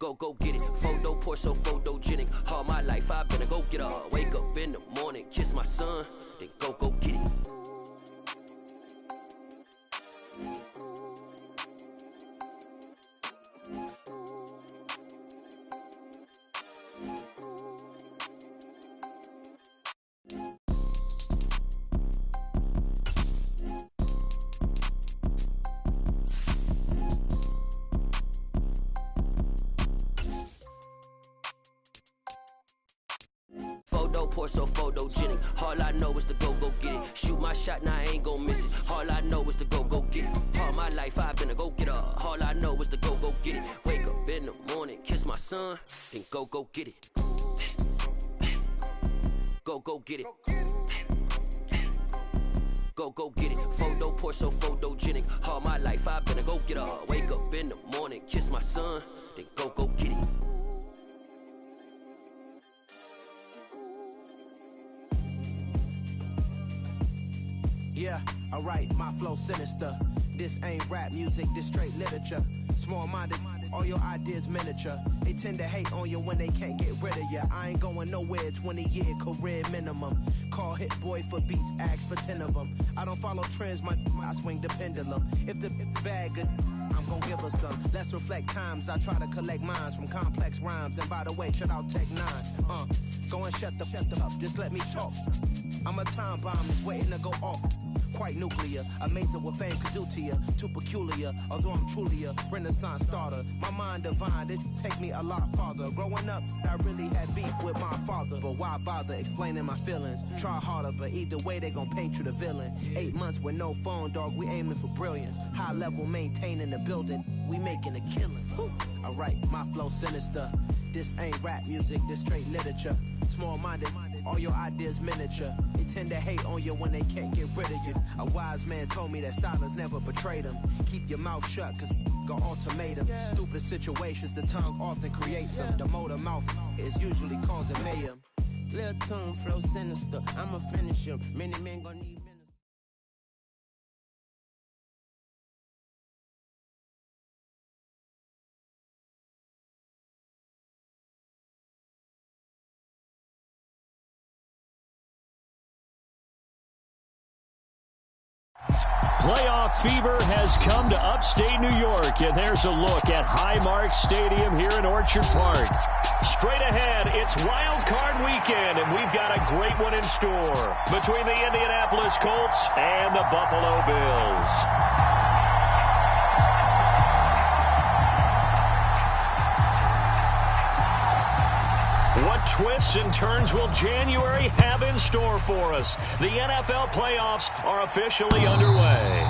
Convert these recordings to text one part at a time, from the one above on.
Go get it. Photo pour so photogenic. All my life I've been a go getter. Wake up in the morning, kiss my son, then go get it. Photo pour so photogenic. All I know is to go get it. Shoot my shot, now I ain't gon' miss it. All I know is to go get it. All my life I've been a go getter. All I know is to go get it. Wake up in the morning, kiss my son, then go get it. Go get it. Go get it. Photo pour so photogenic. All my life I've been a go getter. Wake up in the morning, kiss my son, then go get it. Yeah, alright, my flow sinister. This ain't rap music, this straight literature. Small-minded, all your ideas miniature. They tend to hate on you when they can't get rid of you. I ain't going nowhere, 20-year career minimum. Call Hit Boy for beats, ask for 10 of them. I don't follow trends, I swing the pendulum. If the bag good, I'm gon' give her some. Let's reflect times, I try to collect minds from complex rhymes. And by the way, shout out Tech 9. Go and shut the up, just let me talk. I'm a time bomb, it's waiting to go off. Quite nuclear, amazing what fame could do to you. Too peculiar, although I'm truly a renaissance starter. My mind divine, it take me a lot farther. Growing up, I really had beef with my father. But why bother explaining my feelings? Try harder, but either way they gon' paint you the villain. 8 months with no phone, dog, we aiming for brilliance. High level maintaining the building, we making a killing. Alright, my flow sinister. This ain't rap music, this straight literature. Small-minded, all your ideas miniature. They tend to hate on you when they can't get rid of you. A wise man told me that silence never betrayed him. Keep your mouth shut, cause got ultimatums. Stupid situations, the tongue often creates them. The motor mouth is usually causing mayhem. Little tune, flow sinister, I'ma finish him. Many men gon' need minutes. Playoff fever has come to upstate New York, and there's a look at Highmark Stadium here in Orchard Park. Straight ahead, it's wildcard weekend, and we've got a great one in store between the Indianapolis Colts and the Buffalo Bills. What twists and turns will January have in store for us? The NFL playoffs are officially underway.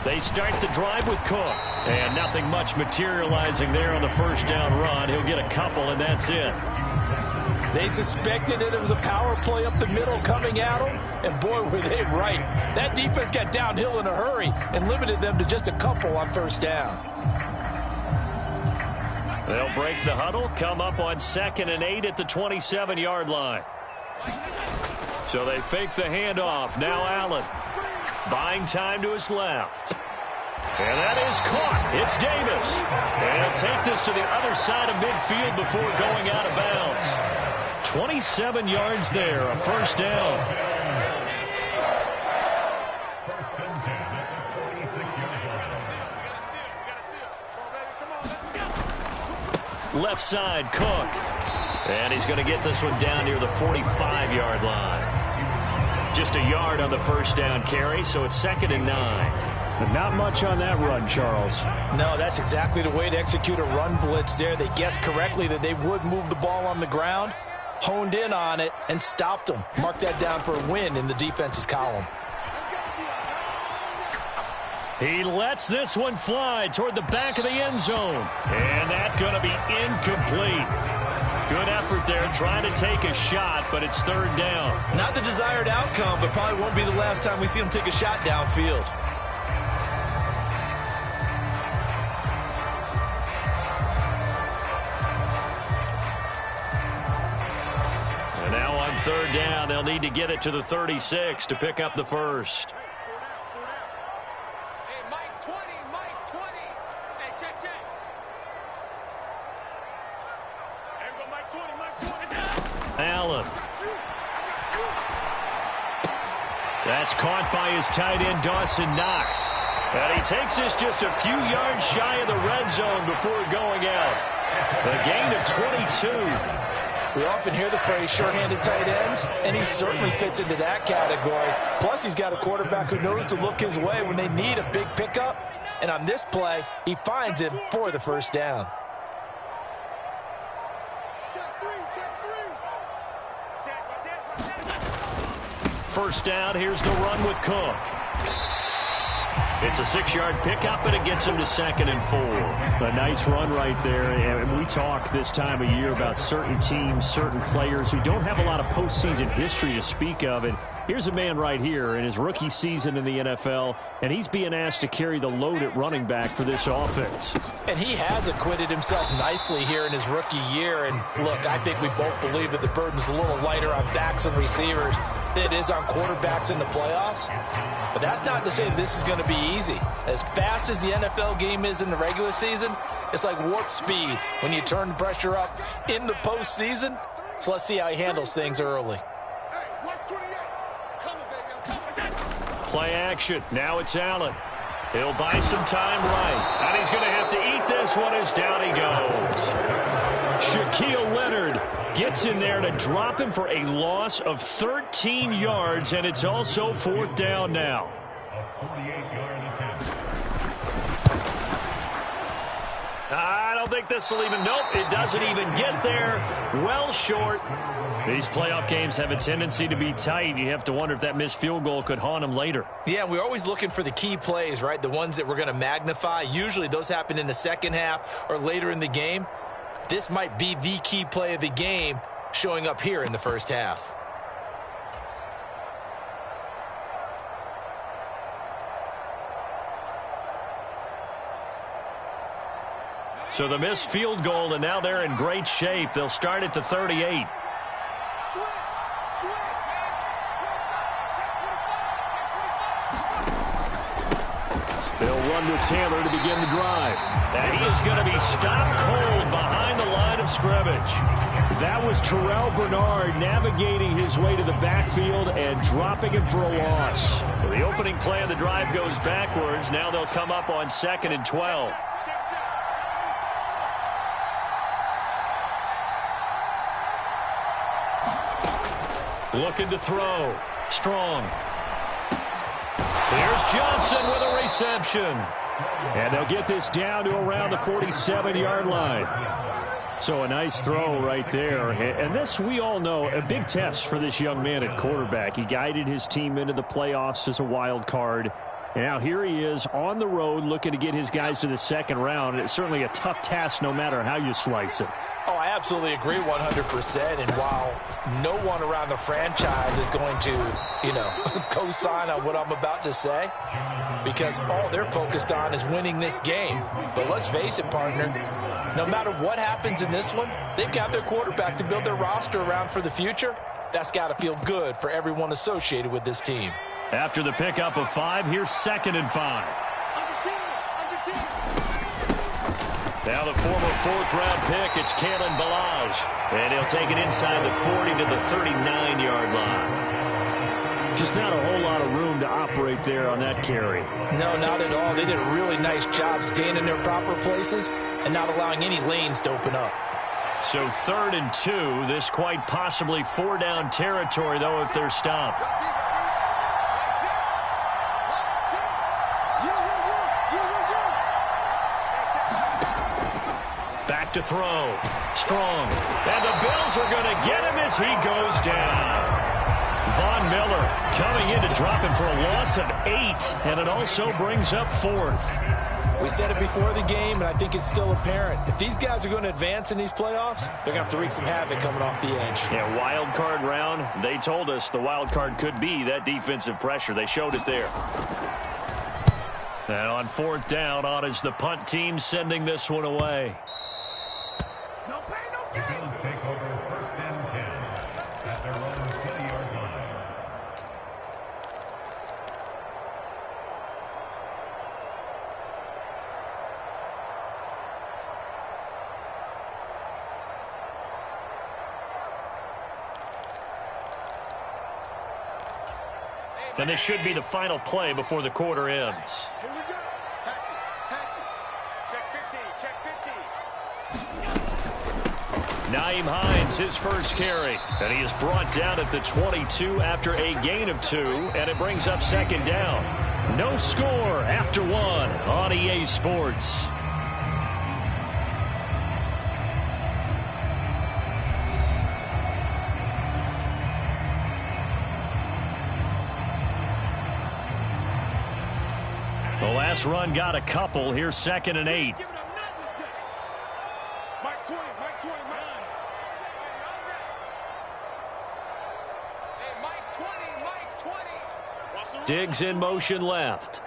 They start the drive with Cook. And nothing much materializing there on the first down run. He'll get a couple, and that's it. They suspected it was a power play up the middle coming at them, and boy, were they right. That defense got downhill in a hurry and limited them to just a couple on first down. They'll break the huddle, come up on 2nd and 8 at the 27-yard line. So they fake the handoff. Now Allen. Buying time to his left. And that is caught. It's Davis. And he'll take this to the other side of midfield before going out of bounds. 27 yards there, a first down. Left side, Cook. And he's going to get this one down near the 45-yard line. Just a yard on the first down carry, so it's 2nd and 9. But not much on that run, Charles. No, that's exactly the way to execute a run blitz there. They guessed correctly that they would move the ball on the ground, honed in on it, and stopped them. Mark that down for a win in the defense's column. He lets this one fly toward the back of the end zone. And that's going to be incomplete. Good effort there, trying to take a shot, but it's third down. Not the desired outcome, but probably won't be the last time we see him take a shot downfield. And now on third down, they'll need to get it to the 36 to pick up the first. Allen. That's caught by his tight end, Dawson Knox. And he takes this just a few yards shy of the red zone before going out. A gain of 22. We often hear the phrase sure-handed tight ends, and he certainly fits into that category. Plus, he's got a quarterback who knows to look his way when they need a big pickup. And on this play, he finds him for the first down. First down, here's the run with Cook. It's a 6-yard pickup, and it gets him to 2nd and 4. A nice run right there. And we talk this time of year about certain teams, certain players who don't have a lot of postseason history to speak of. And here's a man right here in his rookie season in the NFL, and he's being asked to carry the load at running back for this offense. And he has acquitted himself nicely here in his rookie year. And look, I think we both believe that the burden's a little lighter on backs and receivers than it is on quarterbacks in the playoffs. But that's not to say this is going to be easy. As fast as the NFL game is in the regular season, it's like warp speed when you turn the pressure up in the postseason. So let's see how he handles things early. Play action. Now it's Allen. He'll buy some time right. And he's going to have to eat this one as down he goes. Shaquille Leonard gets in there to drop him for a loss of 13 yards, and it's also 4th down now. I don't think this will even, nope, it doesn't even get there. Well short. These playoff games have a tendency to be tight. You have to wonder if that missed field goal could haunt them later. Yeah, we're always looking for the key plays, right? The ones that we're going to magnify. Usually those happen in the second half or later in the game. This might be the key play of the game showing up here in the first half. So the missed field goal, and now they're in great shape. They'll start at the 38. They'll run with Taylor to begin the drive. And he is going to be stopped cold behind the line of scrimmage. That was Terrell Bernard navigating his way to the backfield and dropping him for a loss. So the opening play of the drive goes backwards. Now they'll come up on 2nd and 12. Looking to throw. Strong. Here's Johnson with a reception. And they'll get this down to around the 47-yard line. So a nice throw right there. And this, we all know, a big test for this young man at quarterback. He guided his team into the playoffs as a wild card. And now here he is on the road looking to get his guys to the second round. It's certainly a tough task no matter how you slice it. Oh, I absolutely agree 100%. And while no one around the franchise is going to, co-sign on what I'm about to say, because all they're focused on is winning this game. But let's face it, partner, no matter what happens in this one, they've got their quarterback to build their roster around for the future. That's got to feel good for everyone associated with this team. After the pickup of 5, here's 2nd and 5. Now the former 4th-round pick, it's Kalen Ballage. And he'll take it inside the 40 to the 39-yard line. Just not a whole lot of room to operate there on that carry. No, not at all. They did a really nice job staying in their proper places and not allowing any lanes to open up. So 3rd and 2. This quite possibly 4-down territory, though, if they're stopped. Back to throw. Strong. And the Bills are going to get him as he goes down. Von Miller coming in to drop him for a loss of 8, and it also brings up 4th. We said it before the game, and I think it's still apparent. If these guys are going to advance in these playoffs, they're going to have to wreak some havoc coming off the edge. Yeah, wild card round. They told us the wild card could be that defensive pressure. They showed it there. And on fourth down, on is the punt team sending this one away. No pain, no gain. Bills take over first and 10 at their own 20-yard line. And this should be the final play before the quarter ends. Here we go. Patch it. Check 50. Naeem Hines, his first carry. And he is brought down at the 22 after a gain of 2. And it brings up second down. No score after 1 on EA Sports. The last run got a couple. Here's 2nd and 8. Mike 20, Mike 20, Mike 20. Diggs in motion left.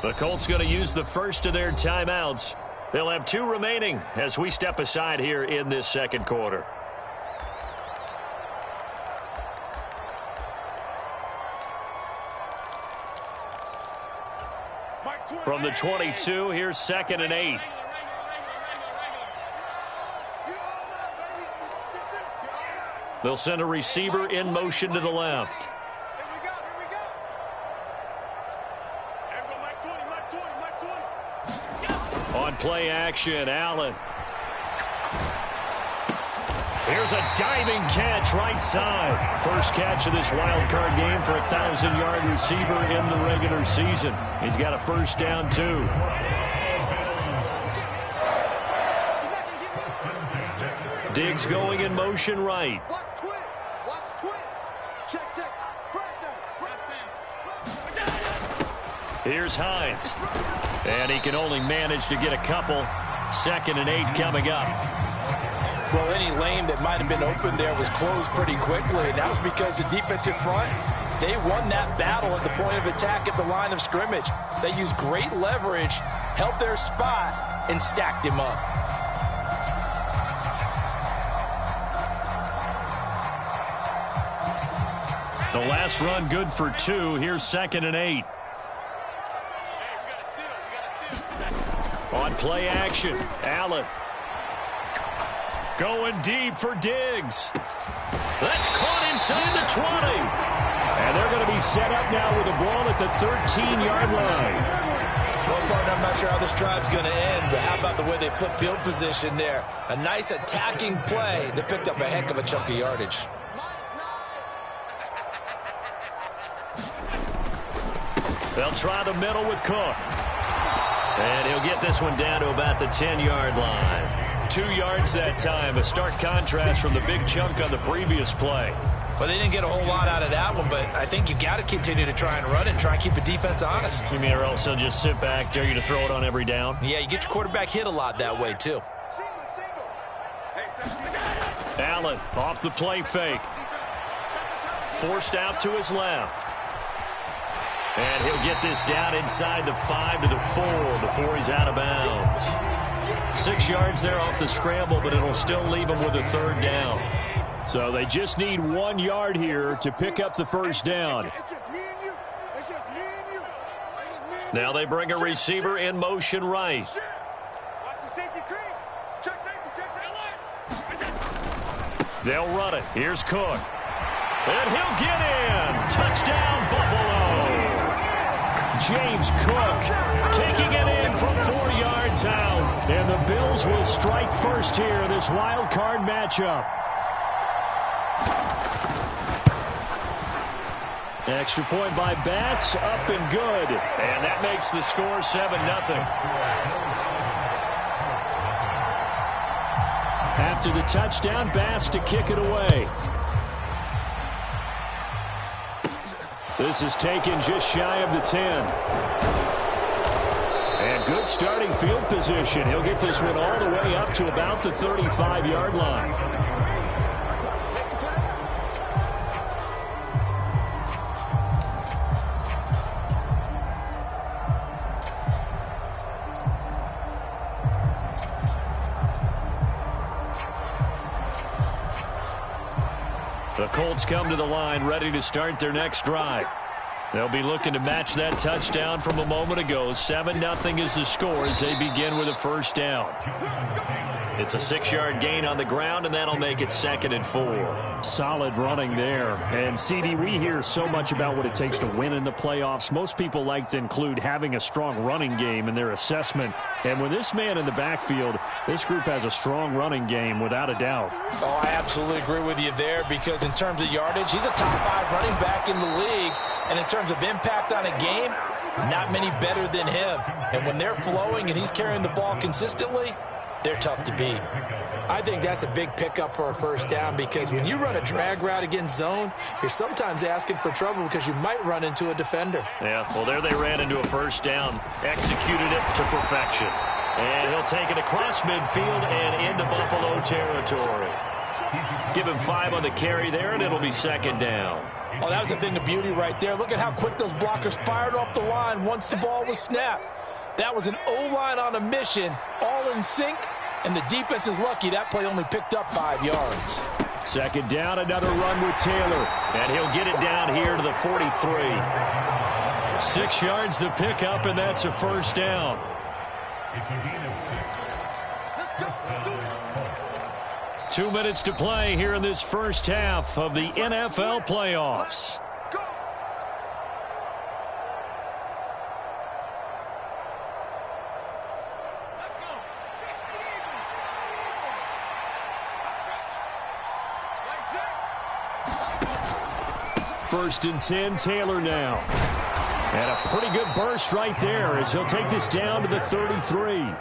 The Colts going to use the first of their timeouts. They'll have 2 remaining as we step aside here in this second quarter. From the 22, here's 2nd and 8. They'll send a receiver in motion to the left. On play action, Allen. Here's a diving catch right side. First catch of this wild card game for a 1,000-yard receiver in the regular season. He's got a first down, too. Diggs going in motion right. Here's Hines. And he can only manage to get a couple. 2nd and 8 coming up. Well, any lane that might have been open there was closed pretty quickly, and that was because the defensive front, they won that battle at the point of attack at the line of scrimmage. They used great leverage, held their spot, and stacked him up. The last run good for 2. Here's 2nd and 8. On play action, Allen. Going deep for Diggs. That's caught inside the 20. And they're going to be set up now with a ball at the 13-yard line. Well, partner, I'm not sure how this drive's going to end, but how about the way they flip field position there? A nice attacking play that picked up a heck of a chunk of yardage. They'll try the middle with Cook. And he'll get this one down to about the 10-yard line. 2 yards that time, a stark contrast from the big chunk on the previous play. Well, they didn't get a whole lot out of that one, but I think you got to continue to try and run and try and keep the defense honest. You mean or else they'll just sit back, dare you to throw it on every down? Yeah, you get your quarterback hit a lot that way, too. Allen off the play fake. Forced out to his left. And he'll get this down inside the 5 to the 4 before he's out of bounds. 6 yards there off the scramble, but it'll still leave him with a 3rd down. So they just need 1 yard here to pick up the first down. Now they bring a receiver in motion right. They'll run it. Here's Cook. And he'll get in. Touchdown, Buffalo. James Cook taking it in from 4 yards out. And the Bills will strike first here in this wild card matchup. Extra point by Bass, up and good. And that makes the score 7-0. After the touchdown, Bass to kick it away. This is taken just shy of the 10. And A good starting field position. He'll get this one all the way up to about the 35-yard line. The Colts come to the line ready to start their next drive. They'll be looking to match that touchdown from a moment ago. 7-0 is the score as they begin with a first down. It's a 6-yard gain on the ground, and that'll make it 2nd and 4. Solid running there. And, CD, we hear so much about what it takes to win in the playoffs. Most people like to include having a strong running game in their assessment. And with this man in the backfield, this group has a strong running game without a doubt. Oh, I absolutely agree with you there because in terms of yardage, he's a top 5 running back in the league. And in terms of impact on a game, not many better than him. And when they're flowing and he's carrying the ball consistently, they're tough to beat. I think that's a big pickup for a first down because when you run a drag route against zone, you're sometimes asking for trouble because you might run into a defender. Yeah, well, there they ran into a first down, executed it to perfection. And he'll take it across midfield and into Buffalo territory. Give him 5 on the carry there, and it'll be 2nd down. Oh, that was a thing of beauty right there. Look at how quick those blockers fired off the line once the ball was snapped. That was an O-line on a mission, all in sync, and the defense is lucky that play only picked up 5 yards. 2nd down, another run with Taylor. And he'll get it down here to the 43. 6 yards the pickup, and that's a first down. It's a gain of 6. 2 minutes to play here in this first half of the NFL playoffs. First and 10, Taylor now. And a pretty good burst right there as he'll take this down to the 33.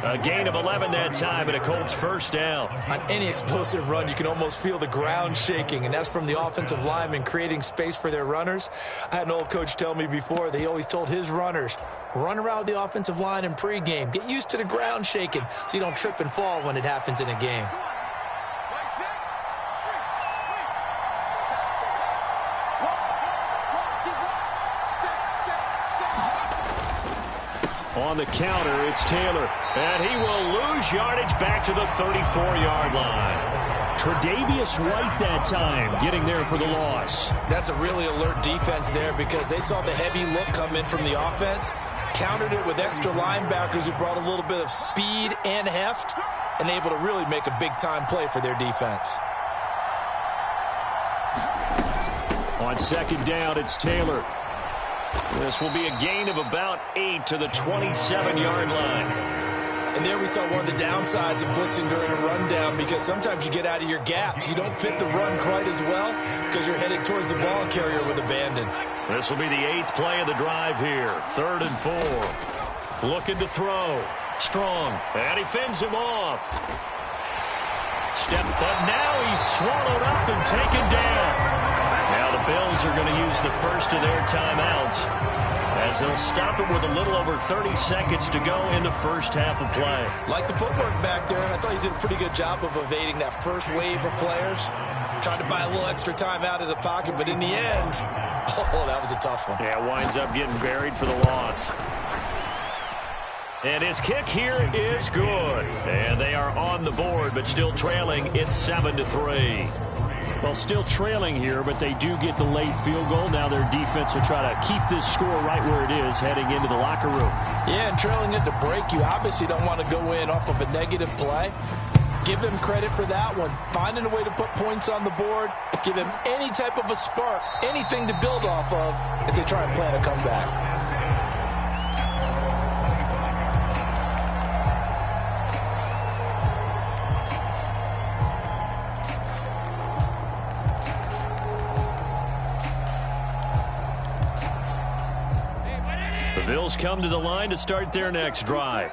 A gain of 11 that time and a Colts first down. On any explosive run, you can almost feel the ground shaking, and that's from the offensive linemen creating space for their runners. I had an old coach tell me before, they always told his runners, run around the offensive line in pregame. Get used to the ground shaking so you don't trip and fall when it happens in a game. On the counter, it's Taylor. And he will lose yardage back to the 34-yard line. Tre'Davious White that time getting there for the loss. That's a really alert defense there because they saw the heavy look come in from the offense, countered it with extra linebackers who brought a little bit of speed and heft, and able to really make a big-time play for their defense. On 2nd down, it's Taylor. This will be a gain of about 8 to the 27-yard line. And there we saw one of the downsides of blitzing during a rundown because sometimes you get out of your gaps. You don't fit the run quite as well because you're headed towards the ball carrier with abandon. This will be the 8th play of the drive here. 3rd and 4. Looking to throw. Strong. And he fends him off. Step, but now he's swallowed up and taken down. Now the Bills are going to use the first of their timeouts as they'll stop it with a little over 30 seconds to go in the first half of play. Like the footwork back there, and I thought he did a pretty good job of evading that first wave of players. Tried to buy a little extra time out of the pocket, but in the end, oh, that was a tough one. Yeah, winds up getting buried for the loss. And his kick here is good. And they are on the board, but still trailing. It's 7-3. Well, still trailing here, but they do get the late field goal. Now their defense will try to keep this score right where it is heading into the locker room. Yeah, and trailing it to break, you obviously don't want to go in off of a negative play. Give them credit for that one. Finding a way to put points on the board. Give them any type of a spark, anything to build off of as they try and plan a comeback. The Bills come to the line to start their next drive.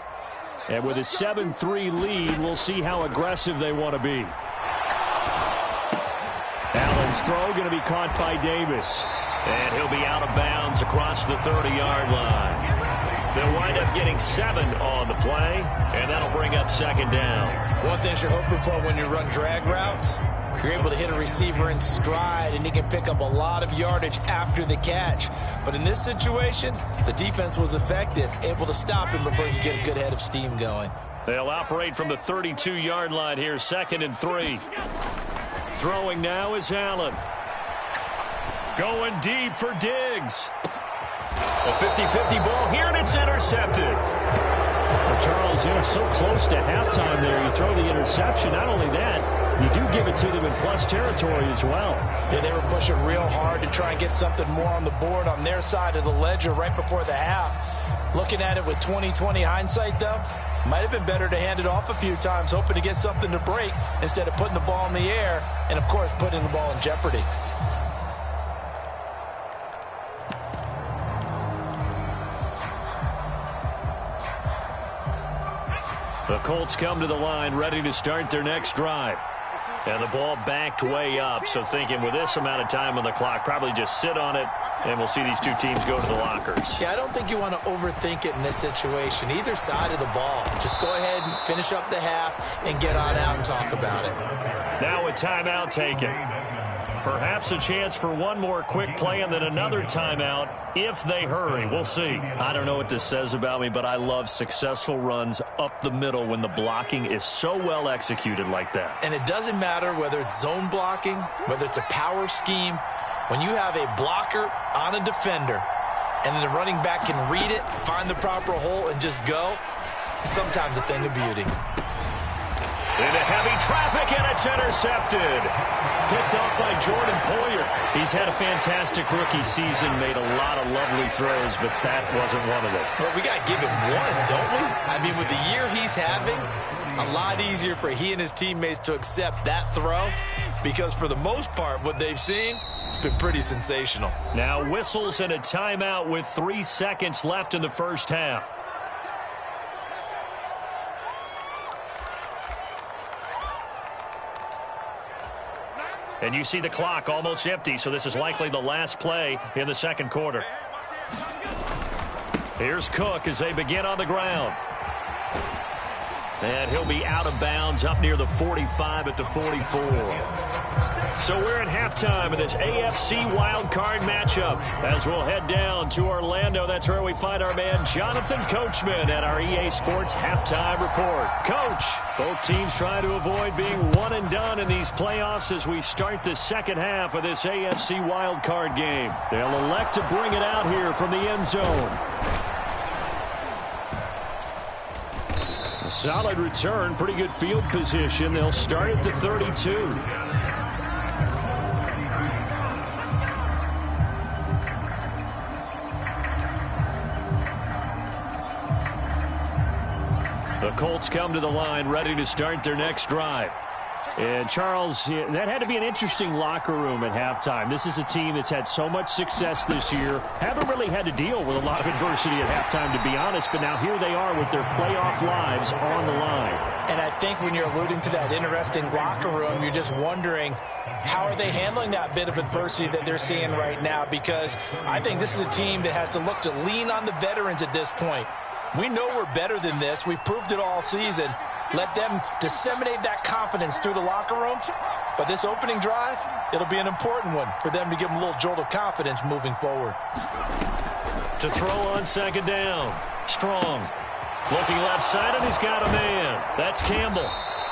And with a 7-3 lead, we'll see how aggressive they want to be. Allen's throw going to be caught by Davis. And he'll be out of bounds across the 30-yard line. They'll wind up getting 7 on the play, and that'll bring up second down. One thing you're hoping for when you run drag routes, you're able to hit a receiver in stride, and he can pick up a lot of yardage after the catch. But in this situation, the defense was effective, able to stop him before he could get a good head of steam going. They'll operate from the 32-yard line here, 2nd and 3. Throwing now is Allen. Going deep for Diggs. A 50-50 ball here, and it's intercepted. Well, Charles, you're so close to halftime there. You throw the interception. Not only that, you do give it to them in plus territory as well. Yeah, they were pushing real hard to try and get something more on the board on their side of the ledger right before the half. Looking at it with 20/20 hindsight, though, might have been better to hand it off a few times, hoping to get something to break instead of putting the ball in the air and, of course, putting the ball in jeopardy. The Colts come to the line ready to start their next drive. And the ball backed way up, so thinking with this amount of time on the clock, probably just sit on it, and we'll see these two teams go to the lockers. Yeah, I don't think you want to overthink it in this situation. Either side of the ball. Just go ahead and finish up the half and get on out and talk about it. Now a timeout taken. Perhaps a chance for one more quick play and then another timeout if they hurry. We'll see. I don't know what this says about me, but I love successful runs up the middle when the blocking is so well executed like that. And it doesn't matter whether it's zone blocking, whether it's a power scheme. When you have a blocker on a defender and then the running back can read it, find the proper hole, and just go, it's sometimes a thing of beauty. Into heavy traffic, and it's intercepted. Picked off by Jordan Poyer. He's had a fantastic rookie season, made a lot of lovely throws, but that wasn't one of them. Well, we got to give him one, don't we? I mean, with the year he's having, a lot easier for he and his teammates to accept that throw because for the most part, what they've seen, it's been pretty sensational. Now whistles and a timeout with 3 seconds left in the first half. And you see the clock almost empty, so this is likely the last play in the second quarter. Here's Cook as they begin on the ground. And he'll be out of bounds up near the 45 at the 44. So we're at halftime of this AFC wildcard matchup. As we'll head down to Orlando, that's where we find our man Jonathan Coachman at our EA Sports Halftime Report. Coach, both teams trying to avoid being one and done in these playoffs as we start the second half of this AFC wildcard game. They'll elect to bring it out here from the end zone. A solid return, pretty good field position. They'll start at the 32. The Colts come to the line ready to start their next drive. And Charles, that had to be an interesting locker room at halftime. This is a team that's had so much success this year. Haven't really had to deal with a lot of adversity at halftime, to be honest. But now here they are with their playoff lives on the line. And I think when you're alluding to that interesting locker room, you're just wondering, how are they handling that bit of adversity that they're seeing right now? Because I think this is a team that has to look to lean on the veterans at this point. We know we're better than this. We've proved it all season. Let them disseminate that confidence through the locker room. But this opening drive, it'll be an important one for them to give them a little jolt of confidence moving forward. To throw on second down. Strong. Looking left side, and he's got a man. That's Campbell.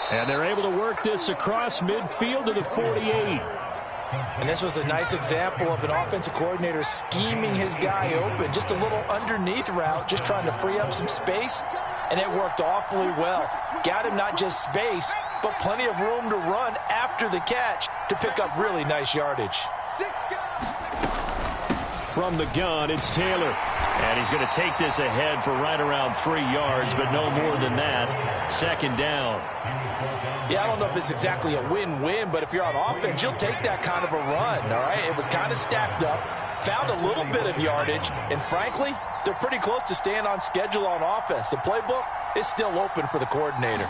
And they're able to work this across midfield to the 48. And this was a nice example of an offensive coordinator scheming his guy open. Just a little underneath route, just trying to free up some space. And it worked awfully well. Got him not just space, but plenty of room to run after the catch to pick up really nice yardage. From the gun, it's Taylor. And he's going to take this ahead for right around 3 yards, but no more than that. Second down. Yeah, I don't know if it's exactly a win-win, but if you're on offense, you'll take that kind of a run, all right? It was kind of stacked up, found a little bit of yardage, and frankly, they're pretty close to staying on schedule on offense. The playbook is still open for the coordinator.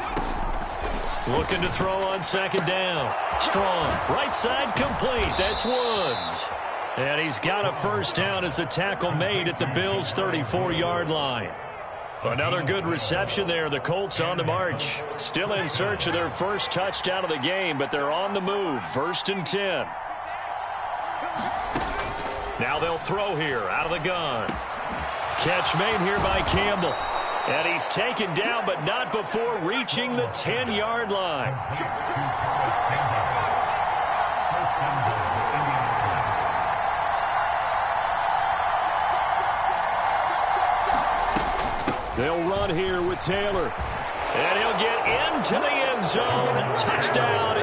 Looking to throw on second down. Strong. Right side complete. That's Woods. And he's got a first down as the tackle made at the Bills' 34-yard line. Another good reception there. The Colts on the march. Still in search of their first touchdown of the game, but they're on the move. 1st and 10. Now they'll throw here out of the gun. Catch made here by Campbell. And he's taken down, but not before reaching the 10-yard line. They'll run here with Taylor. And he'll get into the end zone. Touchdown,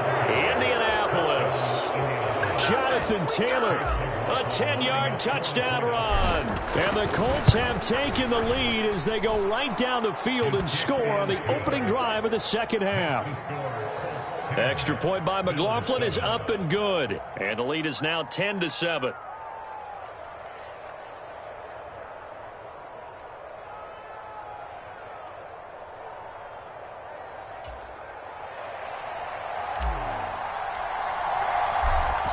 Indianapolis. Jonathan Taylor, a 10-yard touchdown run. And the Colts have taken the lead as they go right down the field and score on the opening drive of the second half. Extra point by McLaughlin is up and good. And the lead is now 10-7.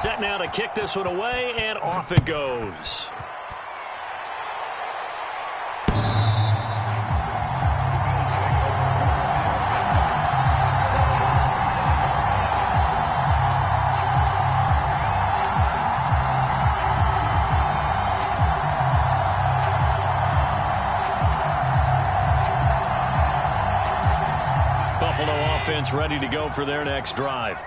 Set now to kick this one away, and off it goes. Buffalo offense ready to go for their next drive.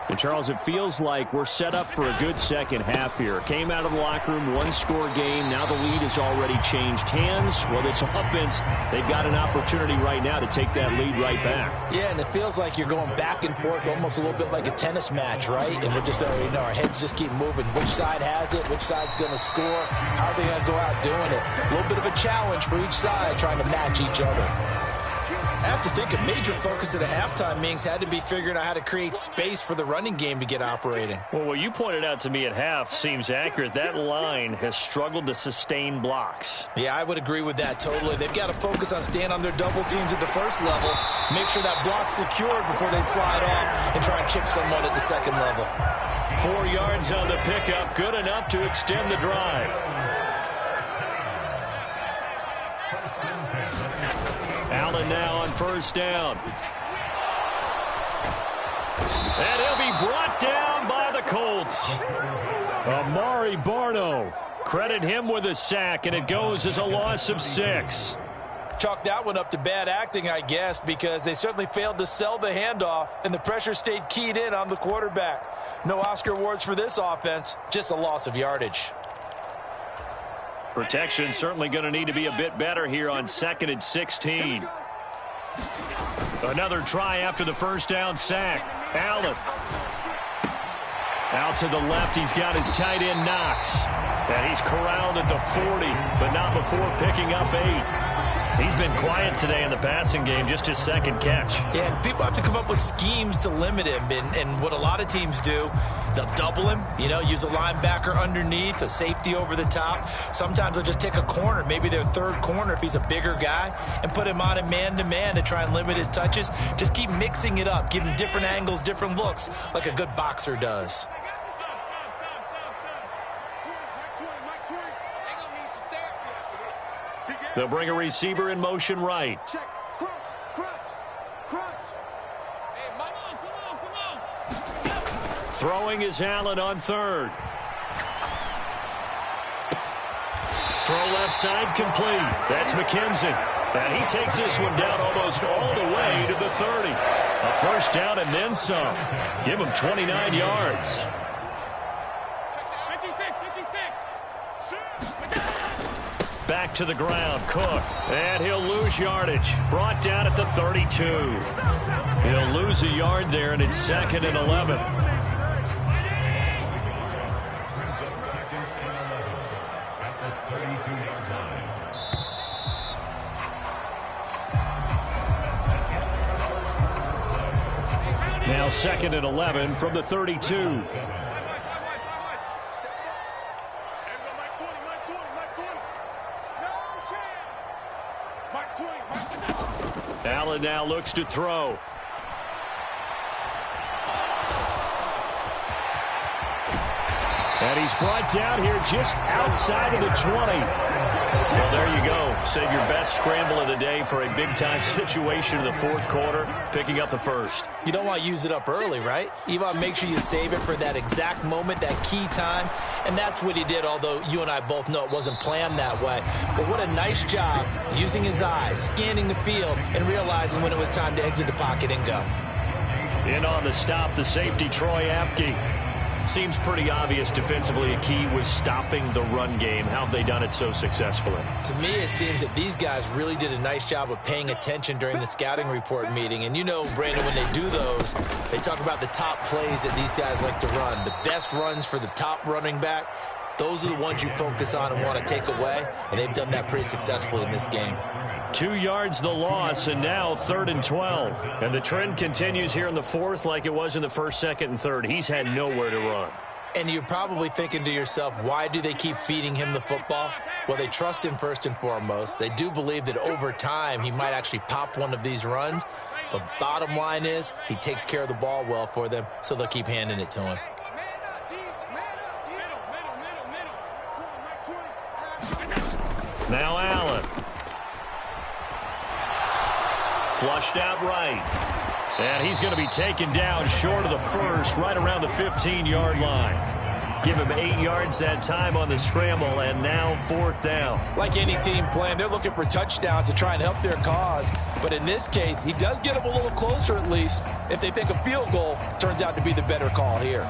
And, Charles, it feels like we're set up for a good second half here. Came out of the locker room, one-score game. Now the lead has already changed hands. Well, this offense, they've got an opportunity right now to take that lead right back. Yeah, and it feels like you're going back and forth almost a little bit like a tennis match, right? And we're just, our heads just keep moving. Which side has it? Which side's going to score? How are they going to go out doing it? A little bit of a challenge for each side trying to match each other. I have to think a major focus of the halftime meetings had to be figuring out how to create space for the running game to get operating. Well, what you pointed out to me at half seems accurate. That line has struggled to sustain blocks. Yeah, I would agree with that totally. They've got to focus on staying on their double teams at the first level, make sure that block's secured before they slide off and try and chip someone at the second level. 4 yards on the pickup, good enough to extend the drive. Allen now on first down. And he'll be brought down by the Colts. Amari Barno. Credit him with a sack, and it goes as a loss of 6. Chalk that one up to bad acting, I guess, because they certainly failed to sell the handoff, and the pressure stayed keyed in on the quarterback. No Oscar awards for this offense, just a loss of yardage. Protection certainly going to need to be a bit better here on 2nd and 16. Another try after the first down sack. Allen. Out to the left, he's got his tight end Knox. And he's corralled at the 40, but not before picking up 8. He's been quiet today in the passing game, just his second catch. Yeah, and people have to come up with schemes to limit him. And what a lot of teams do, they'll double him, use a linebacker underneath, a safety over the top. Sometimes they'll just take a corner, maybe their third corner if he's a bigger guy, and put him on a man-to-man to try and limit his touches. Just keep mixing it up, give him different angles, different looks, like a good boxer does. They'll bring a receiver in motion right. Throwing is Allen on third. Throw left side complete. That's McKenzie. And he takes this one down almost all the way to the 30. A first down and then some. Give him 29 yards. Back to the ground, Cook. And he'll lose yardage. Brought down at the 32. He'll lose a yard there, and it's 2nd and 11. Now 2nd and 11 from the 32. Allen now looks to throw. And he's brought down here just outside of the 20. Well, there you go. Save your best scramble of the day for a big-time situation in the fourth quarter, picking up the first. You don't want to use it up early, right? You want to make sure you save it for that exact moment, that key time. And that's what he did, although you and I both know it wasn't planned that way. But what a nice job using his eyes, scanning the field, and realizing when it was time to exit the pocket and go. In on the stop, the safety, Troy Apke. Seems pretty obvious defensively a key was stopping the run game. How have they done it so successfully? To me, it seems that these guys really did a nice job of paying attention during the scouting report meeting. And you know, Brandon, when they do those, they talk about the top plays that these guys like to run. The best runs for the top running back, those are the ones you focus on and want to take away. And they've done that pretty successfully in this game. 2 yards the loss, and now 3rd and 12. And the trend continues here in the fourth like it was in the first, second, and third. He's had nowhere to run. And you're probably thinking to yourself, why do they keep feeding him the football? Well, they trust him first and foremost. They do believe that over time he might actually pop one of these runs. But bottom line is he takes care of the ball well for them, so they'll keep handing it to him. Now Allen. Flushed out right. And he's going to be taken down short of the first, right around the 15-yard line. Give him 8 yards that time on the scramble, and now 4th down. Like any team plan, they're looking for touchdowns to try and help their cause. But in this case, he does get them a little closer at least. If they think a field goal turns out to be the better call here.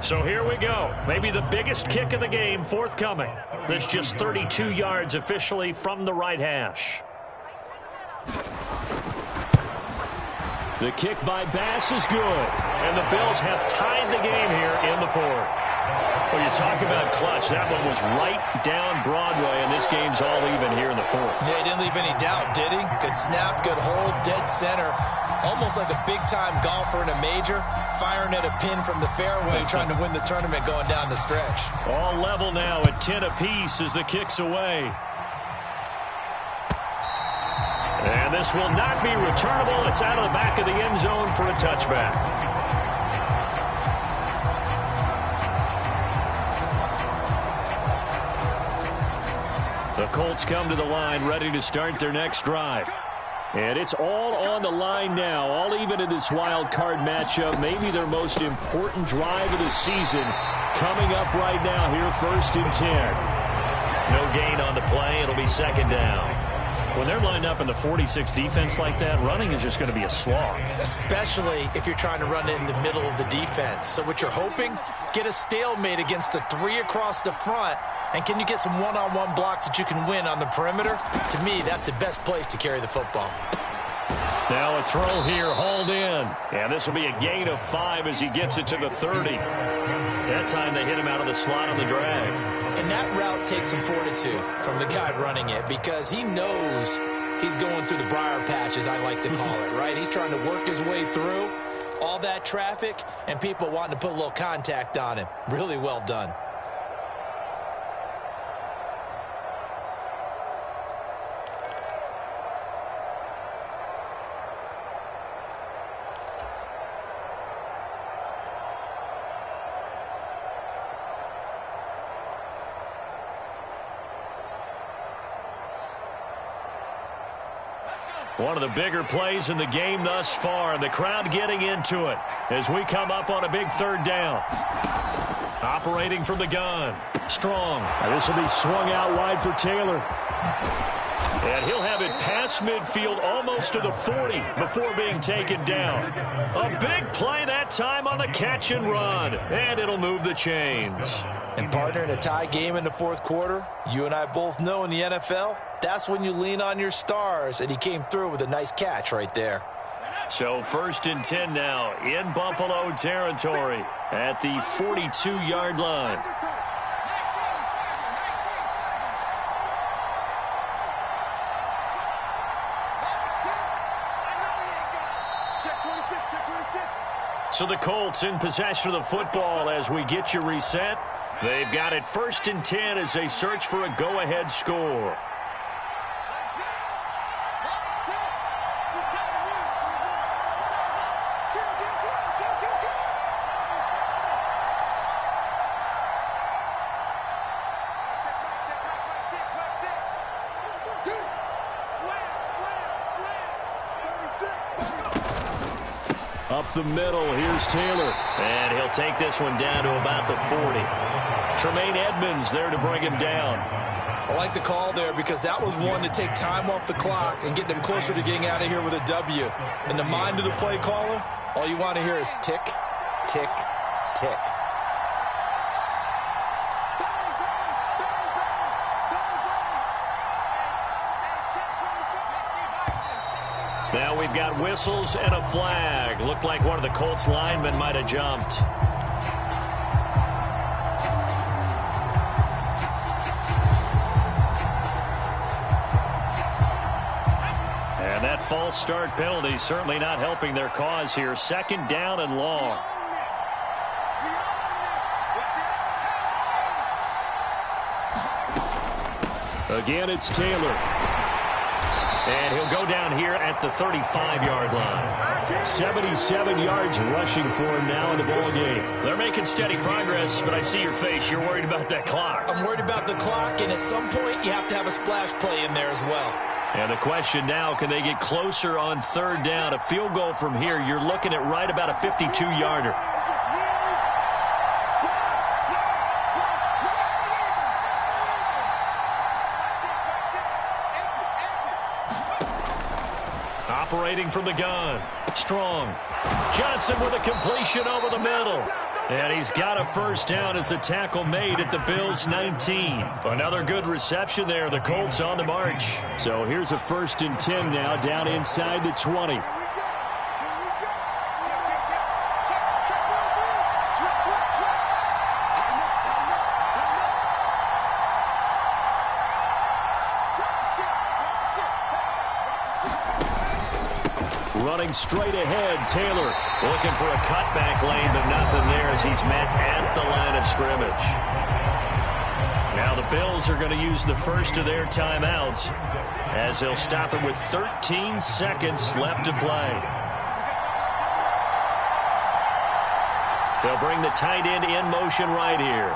So here we go. Maybe the biggest kick of the game forthcoming. That's just 32 yards officially from the right hash. The kick by Bass is good. And the Bills have tied the game here in the fourth. Well, you talk about clutch. That one was right down Broadway, and this game's all even here in the fourth. Yeah, he didn't leave any doubt, did he? Good snap, good hold, dead center. Almost like a big-time golfer in a major, firing at a pin from the fairway, trying to win the tournament going down the stretch. All level now at 10 apiece as the kick's away. And this will not be returnable. It's out of the back of the end zone for a touchback. The Colts come to the line ready to start their next drive. And it's all on the line now, all even in this wild card matchup. Maybe their most important drive of the season coming up right now here, 1st and 10. No gain on the play. It'll be 2nd down. When they're lined up in the 46 defense like that, running is just going to be a slog. Especially if you're trying to run it in the middle of the defense. So what you're hoping, get a stalemate against the 3 across the front. And can you get some one-on-one blocks that you can win on the perimeter? To me, that's the best place to carry the football. Now a throw here, hauled in. And this will be a gain of 5 as he gets it to the 30. That time they hit him out of the slot on the drag. And that route takes some fortitude from the guy running it because he knows he's going through the briar patch, as I like to call it, right? He's trying to work his way through all that traffic and people wanting to put a little contact on him. Really well done. One of the bigger plays in the game thus far, and the crowd getting into it as we come up on a big 3rd down. Operating from the gun. Strong. This will be swung out wide for Taylor. And he'll have it past midfield almost to the 40 before being taken down. A big play that time on the catch and run. And it'll move the chains. And partner, in a tie game in the fourth quarter, you and I both know in the NFL, that's when you lean on your stars. And he came through with a nice catch right there. So 1st and 10 now in Buffalo territory at the 42-yard line. So the Colts in possession of the football as we get you reset. They've got it 1st and 10 as they search for a go-ahead score. Up the middle, here's Taylor. And he'll take this one down to about the 40. Tremaine Edmonds there to bring him down. I like the call there because that was one to take time off the clock and get them closer to getting out of here with a W. In the mind of the play caller, all you want to hear is tick, tick, tick. Now we've got whistles and a flag. Looked like one of the Colts linemen might have jumped. And that false start penalty certainly not helping their cause here. 2nd down and long. Again, it's Taylor. And he'll go down here at the 35-yard line. 77 yards rushing for him now in the ball game. They're making steady progress, but I see your face. You're worried about that clock. I'm worried about the clock, and at some point you have to have a splash play in there as well. And the question now, can they get closer on 3rd down? A field goal from here, you're looking at right about a 52-yarder. Operating from the gun. Strong. Johnson with a completion over the middle. And he's got a 1st down as the tackle made at the Bills' 19. Another good reception there. The Colts on the march. So here's a 1st and 10 now down inside the 20. Running straight ahead, Taylor. Looking for a cutback lane, but nothing there as he's met at the line of scrimmage. Now the Bills are going to use the first of their timeouts as they'll stop it with 13 seconds left to play. They'll bring the tight end in motion right here.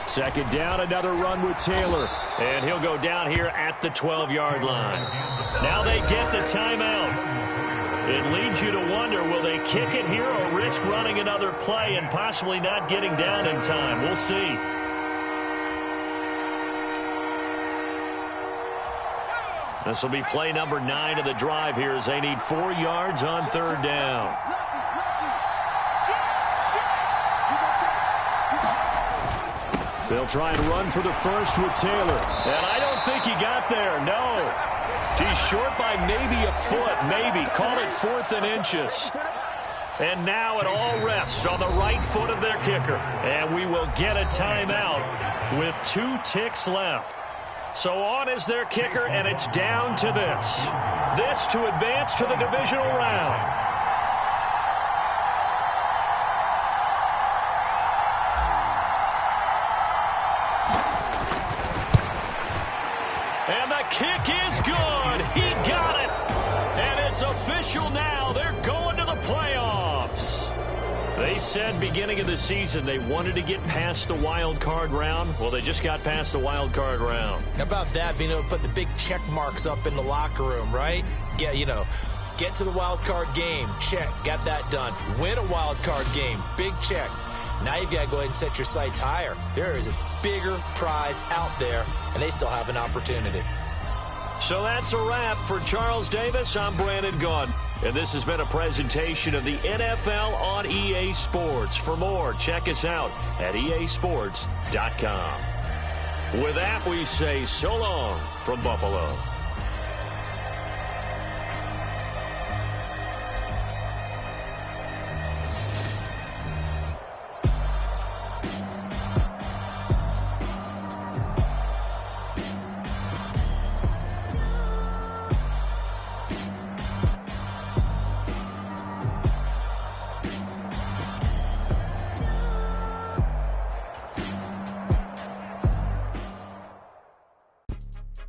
2nd down, another run with Taylor. And he'll go down here at the 12-yard line. Now they get the timeout. It leads you to wonder, will they kick it here or risk running another play and possibly not getting down in time? We'll see. This will be play number 9 of the drive here as they need 4 yards on 3rd down. They'll try and run for the first with Taylor. And I don't think he got there, no. He's short by maybe a foot, maybe. Call it 4th and inches. And now it all rests on the right foot of their kicker. And we will get a timeout with 2 ticks left. So on is their kicker, and it's down to this. This to advance to the divisional round. And the kick is good. He got it. And it's official now. They're going to the playoffs. They said beginning of the season they wanted to get past the wild card round. Well, they just got past the wild card round. How about that, being able to put the big check marks up in the locker room, right? Get to the wild card game. Check. Got that done. Win a wild card game. Big check. Now you've got to go ahead and set your sights higher. There is a bigger prize out there, and they still have an opportunity. So that's a wrap for Charles Davis. I'm Brandon Gunn, and this has been a presentation of the NFL on EA Sports. For more, check us out at easports.com. With that, we say so long from Buffalo.